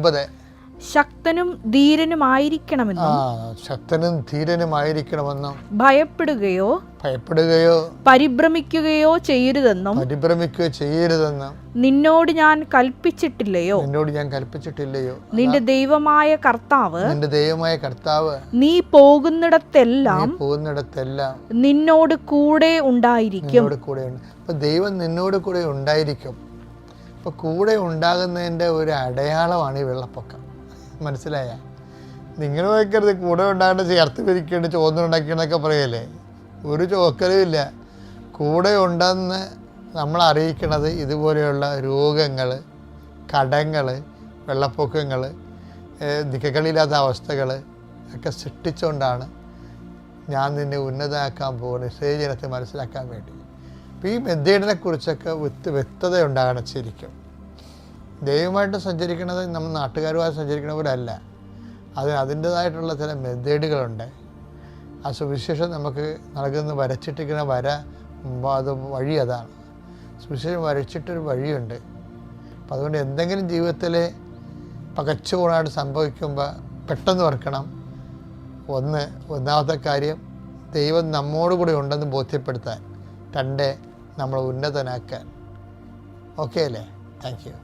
9. ശക്തനും ധീരനുമായിരിക്കണമെന്നും ശക്തനും ധീരനുമായിരിക്കണമെന്നും ഭയപ്പെടുകയോ പരിഭ്രമിക്കുകയോ ചെയ്യരുതെന്നും നിന്നോട് ഞാൻ കൽപ്പിച്ചിട്ടില്ലയോ? നിന്റെ ദൈവമായ കർത്താവ് നീ പോകുന്നിടത്തെല്ലാം നിന്നോട് കൂടെ ഉണ്ടായിരിക്കും. ദൈവം നിന്നോട് കൂടെ ഉണ്ടായിരിക്കും. അപ്പോൾ കൂടെ ഉണ്ടാകുന്നതിൻ്റെ ഒരു അടയാളമാണ് ഈ വെള്ളപ്പൊക്കം. മനസ്സിലായ? നിങ്ങൾ വയ്ക്കരുത് കൂടെ ഉണ്ടാകേണ്ട ചേർത്ത് പിരിക്കേണ്ട ചോന്നുണ്ടാക്കിയെന്നൊക്കെ പറയല്ലേ. ഒരു ചോക്കലും ഇല്ല. കൂടെ ഉണ്ടെന്ന് നമ്മൾ അറിയിക്കണത് ഇതുപോലെയുള്ള രോഗങ്ങൾ, കടങ്ങൾ, വെള്ളപ്പൊക്കങ്ങൾ, നിക്കകളില്ലാത്ത അവസ്ഥകൾ ഒക്കെ സൃഷ്ടിച്ചുകൊണ്ടാണ് ഞാൻ നിന്നെ ഉന്നതമാക്കാൻ പോകുന്നത്, ഇസ്രായേൽ മനസ്സിലാക്കാൻ വേണ്ടി. അപ്പോൾ ഈ മെത്തേഡിനെ കുറിച്ചൊക്കെ വ്യക്തത ഉണ്ടാകണം. ശരിക്കും ദൈവമായിട്ട് സഞ്ചരിക്കുന്നത് നമ്മൾ നാട്ടുകാരുമായി സഞ്ചരിക്കുന്ന പോലെ അല്ല. അതിൻ്റേതായിട്ടുള്ള ചില മെത്തേഡുകളുണ്ട്. ആ സുവിശേഷം നമുക്ക് നൽകുന്ന വരച്ചിട്ടിരിക്കുന്ന അത് വഴി അതാണ്. സുവിശേഷം വരച്ചിട്ടൊരു വഴിയുണ്ട്. അപ്പം അതുകൊണ്ട് എന്തെങ്കിലും ജീവിതത്തിൽ പകച്ചുകൂടായിട്ട് സംഭവിക്കുമ്പോൾ പെട്ടെന്ന് ഓർക്കണം, ഒന്നാമത്തെ കാര്യം ദൈവം നമ്മോട് കൂടി ഉണ്ടെന്ന് ബോധ്യപ്പെടുത്താൻ. 2, നമ്മൾ ഉന്നതനാക്കാൻ. ഓക്കെ അല്ലേ? Thank you.